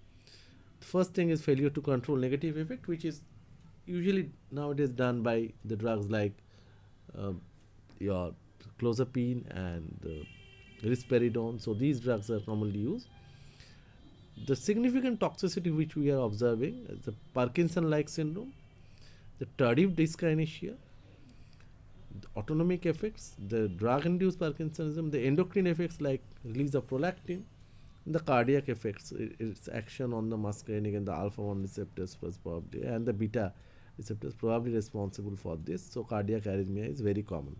the first thing is failure to control negative effect, which is usually nowadays done by the drugs like your clozapine and risperidone. So these drugs are commonly used. The significant toxicity which we are observing is the Parkinson-like syndrome, the tardive dyskinesia, the autonomic effects, the drug-induced Parkinsonism, the endocrine effects like release of prolactin, the cardiac effects, its action on the muscarinic and the alpha-1 receptors was probably, and the beta receptors probably responsible for this. So cardiac arrhythmia is very common.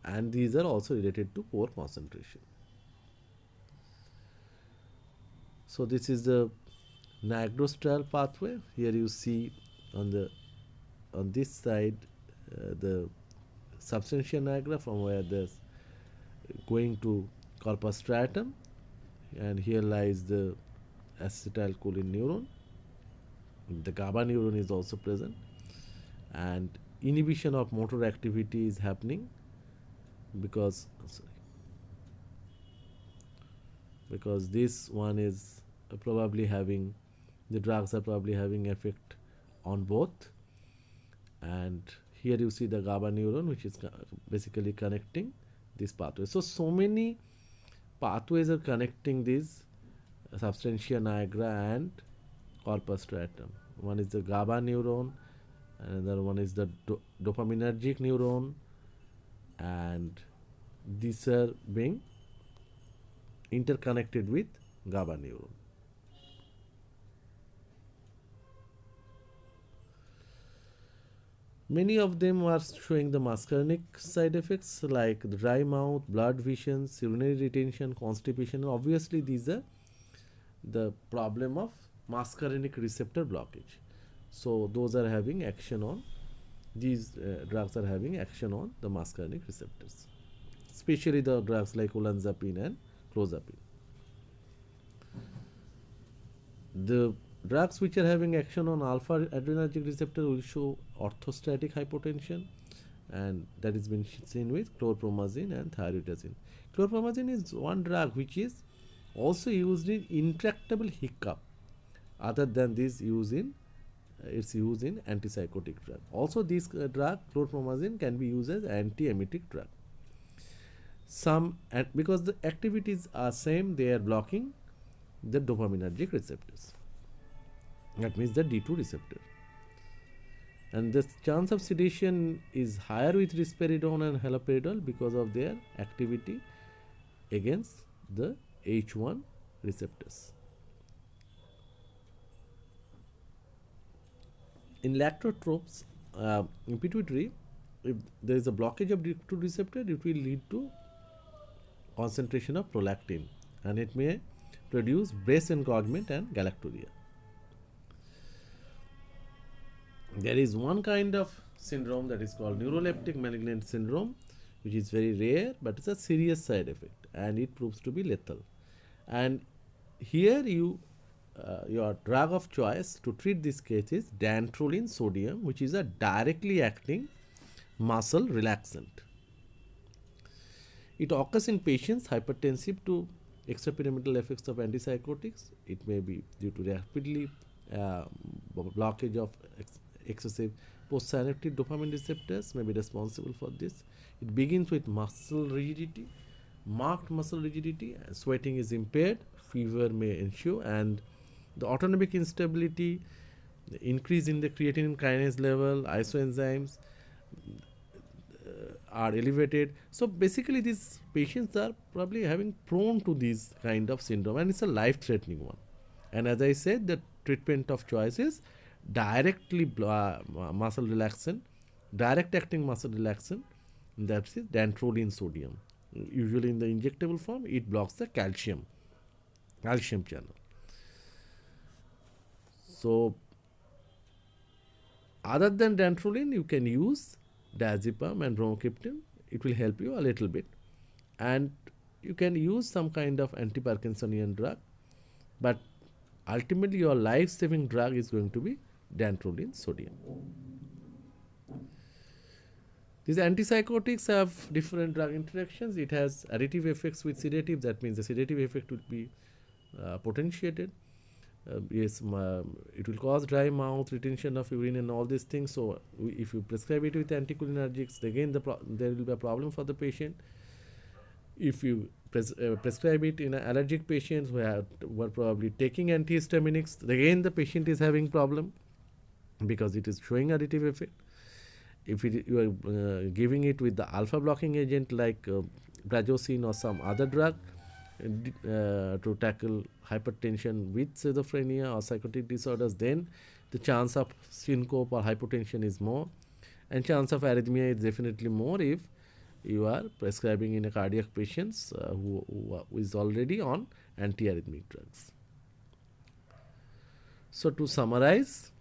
And these are also related to poor concentration. So this is the nigrostrial pathway. Here you see on this side the substantia nigra, from where this going to corpus striatum, and here lies the acetylcholine neuron. The GABA neuron is also present, and inhibition of motor activity is happening because this one is probably having, the drugs are probably having effect on both. And here you see the GABA neuron, which is basically connecting this pathway. So many pathways are connecting these substantia nigra and corpus striatum. One is the GABA neuron, another one is the dopaminergic neuron, and these are being interconnected with GABA neuron. Many of them are showing the muscarinic side effects like the dry mouth, blood visions, urinary retention, constipation. Obviously, these are the problem of muscarinic receptor blockage. So those are having action on, these drugs are having action on the muscarinic receptors, especially the drugs like olanzapine and clozapine. The drugs which are having action on alpha adrenergic receptor will show orthostatic hypotension, and that has been seen with chlorpromazine and thioreutazine. Chlorpromazine is one drug which is also used in intractable hiccup, other than this use in its use in antipsychotic drug. Also, this drug chlorpromazine can be used as anti-emetic drug. Because the activities are same, they are blocking the dopaminergic receptors. That means the D2 receptor. And the chance of sedation is higher with risperidone and haloperidol because of their activity against the H1 receptors. In lactotropes, in pituitary, if there is a blockage of D2 receptor, it will lead to concentration of prolactin, and it may produce breast engorgement and galacturia. There is one kind of syndrome that is called neuroleptic malignant syndrome, which is very rare, but it's a serious side effect, and it proves to be lethal. And here your drug of choice to treat this case is dantrolene sodium, which is a directly acting muscle relaxant. It occurs in patients hypertensive to extrapyramidal effects of antipsychotics. It may be due to rapidly blockage of excessive postsynaptic dopamine receptors may be responsible for this. It begins with muscle rigidity, marked muscle rigidity, sweating is impaired, fever may ensue, and the autonomic instability, the increase in the creatine kinase level, isoenzymes are elevated. So basically these patients are probably having prone to this kind of syndrome, and it's a life-threatening one. And as I said, the treatment of choice is directly muscle relaxant, direct acting muscle relaxant, that is dantrolene sodium. Usually in the injectable form, it blocks the calcium channel. So other than dantrolene, you can use diazepam and bromocriptine. It will help you a little bit, and you can use some kind of anti-Parkinsonian drug, but ultimately your life-saving drug is going to be dantrolene sodium. These antipsychotics have different drug interactions. It has additive effects with sedative. That means the sedative effect will be potentiated. It will cause dry mouth, retention of urine, and all these things. So if you prescribe it with anticholinergics, again there will be a problem for the patient. If you prescribe it in allergic patients who were probably taking antihistaminics, again the patient is having problem because it is showing additive effect. If you are giving it with the alpha blocking agent like Brazosine or some other drug to tackle hypertension with schizophrenia or psychotic disorders, then the chance of syncope or hypotension is more, and chance of arrhythmia is definitely more if you are prescribing in a cardiac patients who is already on antiarrhythmic drugs. So to summarize,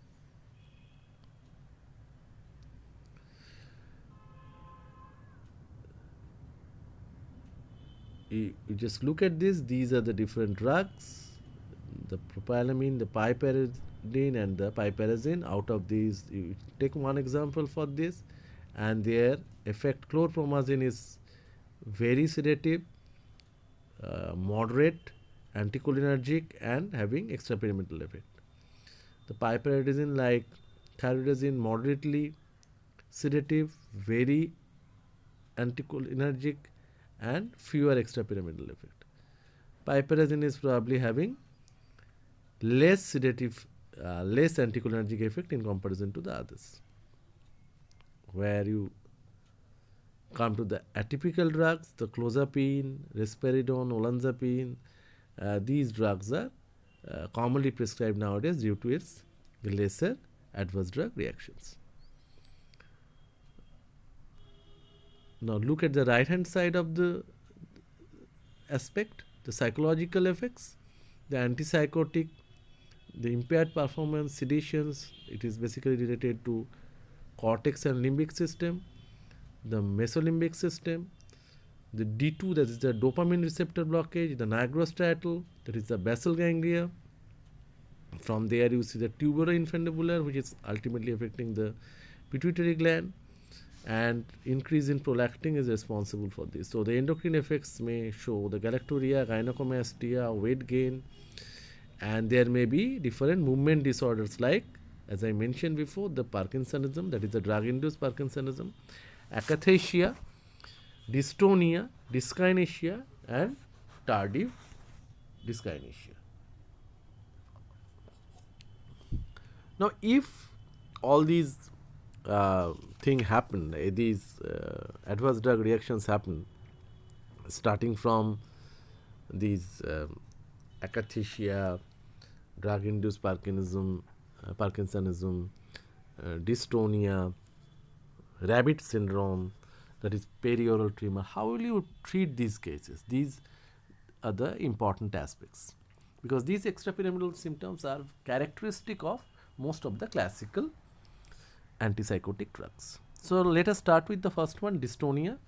you just look at this. These are the different drugs, the propylamine, the piperidine, and the piperazine. Out of these, you take one example for this, and their effect. Chlorpromazine is very sedative, moderate, anticholinergic, and having extrapyramidal effect. The piperazine, like thyroidazine, moderately sedative, very anticholinergic, and fewer extrapyramidal effect. Piperazine is probably having less sedative, less anticholinergic effect in comparison to the others. Where you come to the atypical drugs, the clozapine, risperidone, olanzapine, these drugs are commonly prescribed nowadays due to its lesser adverse drug reactions. Now look at the right hand side of the aspect, the psychological effects, the antipsychotic, the impaired performance, sedations. It is basically related to cortex and limbic system, the mesolimbic system, the D2, that is the dopamine receptor blockage, the nigrostriatal, that is the basal ganglia. From there you see the tuberoinfundibular, which is ultimately affecting the pituitary gland, and increase in prolactin is responsible for this. So the endocrine effects may show the galacturia, gynecomastia, weight gain, and there may be different movement disorders like as I mentioned before, the Parkinsonism, that is the drug-induced Parkinsonism, akathisia, dystonia, dyskinesia, and tardive dyskinesia. Now, if all these things happen, these adverse drug reactions happen, starting from these akathisia, drug-induced Parkinsonism, dystonia, rabbit syndrome, that is perioral tremor. How will you treat these cases? These are the important aspects, because these extrapyramidal symptoms are characteristic of most of the classical antipsychotic drugs. So let us start with the first one, dystonia.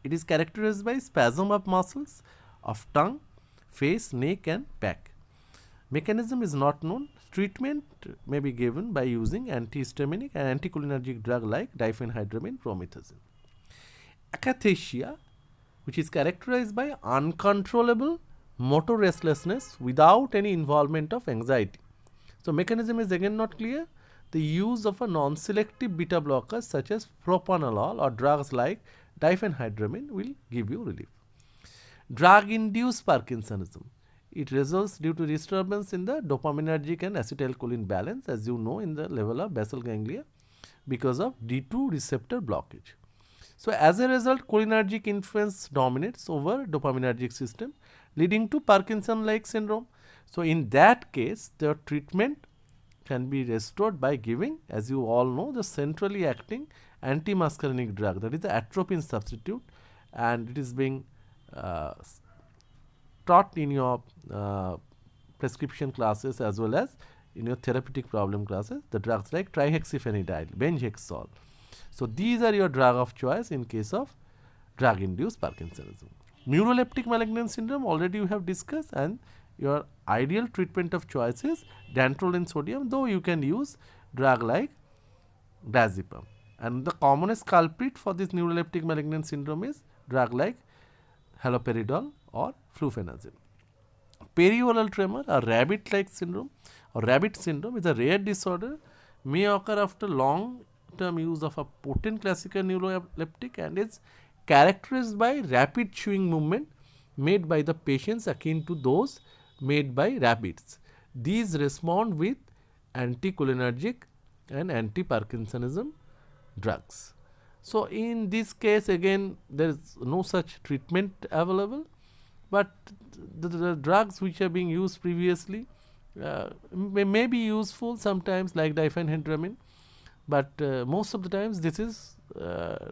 It is characterized by spasm of muscles of tongue, face, neck, and back. Mechanism is not known. Treatment may be given by using antihistaminic and anticholinergic drug like diphenhydramine, promethazine. Akathisia, which is characterized by uncontrollable motor restlessness without any involvement of anxiety. So mechanism is again not clear. The use of a non-selective beta blocker such as propranolol or drugs like diphenhydramine will give you relief. Drug-induced Parkinsonism. It results due to disturbance in the dopaminergic and acetylcholine balance, as you know, in the level of basal ganglia because of D2 receptor blockage. So as a result, cholinergic influence dominates over dopaminergic system, leading to Parkinson-like syndrome. So in that case, the treatment can be restored by giving, as you all know, the centrally acting antimuscarinic drug, that is the atropine substitute, and it is being taught in your prescription classes as well as in your therapeutic problem classes, the drugs like trihexyphenidyl, benjhexol. So these are your drug of choice in case of drug-induced Parkinsonism. Neuroleptic malignant syndrome already you have discussed, and your ideal treatment of choice is dantrolene sodium, though you can use drug like diazepam. And the commonest culprit for this neuroleptic malignant syndrome is drug like haloperidol or flufenazine. Perioral tremor or rabbit-like syndrome or rabbit syndrome is a rare disorder, may occur after long-term use of a potent classical neuroleptic and is characterized by rapid chewing movement made by the patients akin to those made by rabbits. These respond with anticholinergic and anti-Parkinsonism drugs. So in this case again there is no such treatment available, but the drugs which are being used previously may be useful sometimes, like diphenhydramine, but most of the times this is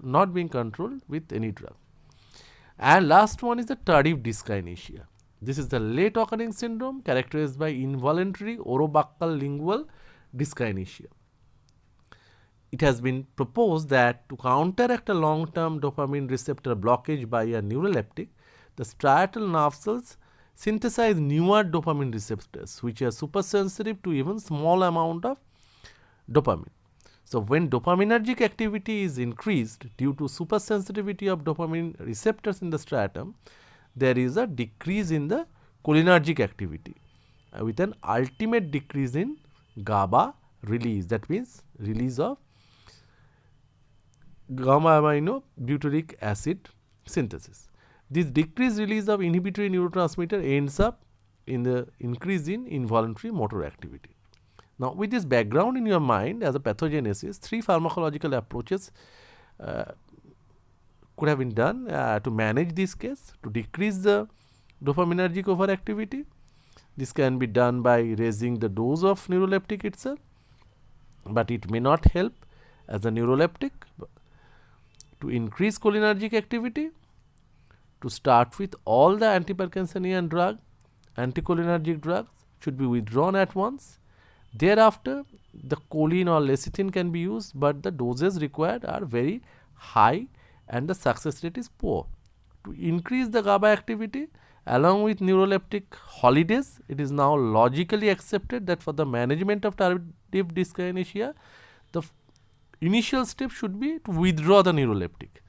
not being controlled with any drug. And last one is the tardive dyskinesia. This is the late occurring syndrome characterized by involuntary orobuccal lingual dyskinesia. It has been proposed that to counteract a long-term dopamine receptor blockage by a neuroleptic, the striatal nerve cells synthesize newer dopamine receptors which are supersensitive to even small amount of dopamine. So when dopaminergic activity is increased due to supersensitivity of dopamine receptors in the striatum, there is a decrease in the cholinergic activity with an ultimate decrease in GABA release, that means release of gamma amino butyric acid synthesis. This decreased release of inhibitory neurotransmitter ends up in the increase in involuntary motor activity. Now, with this background in your mind as a pathogenesis, three pharmacological approaches could have been done to manage this case, to decrease the dopaminergic overactivity. This can be done by raising the dose of neuroleptic itself, but it may not help as a neuroleptic. To increase cholinergic activity, to start with all the anti-Parkinsonian drug, anticholinergic drugs should be withdrawn at once. Thereafter, the choline or lecithin can be used, but the doses required are very high and the success rate is poor. To increase the GABA activity along with neuroleptic holidays, it is now logically accepted that for the management of tardive dyskinesia, the initial step should be to withdraw the neuroleptic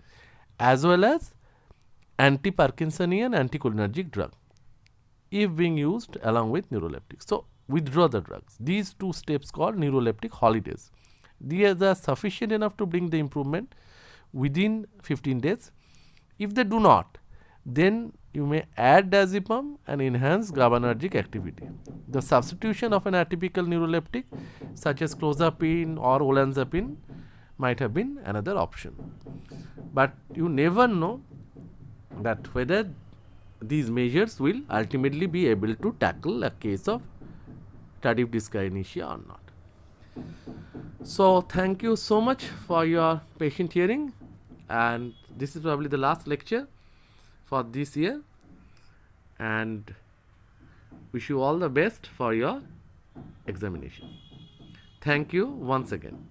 as well as anti-Parkinsonian anticholinergic drug if being used along with neuroleptic. So withdraw the drugs. These two steps called neuroleptic holidays. These are sufficient enough to bring the improvement within 15 days. If they do not, then you may add diazepam and enhance GABAergic activity. The substitution of an atypical neuroleptic such as clozapine or olanzapine might have been another option. But you never know that whether these measures will ultimately be able to tackle a case of tardive dyskinesia or not. So, thank you so much for your patient hearing, and this is probably the last lecture for this year, and wish you all the best for your examination. Thank you once again.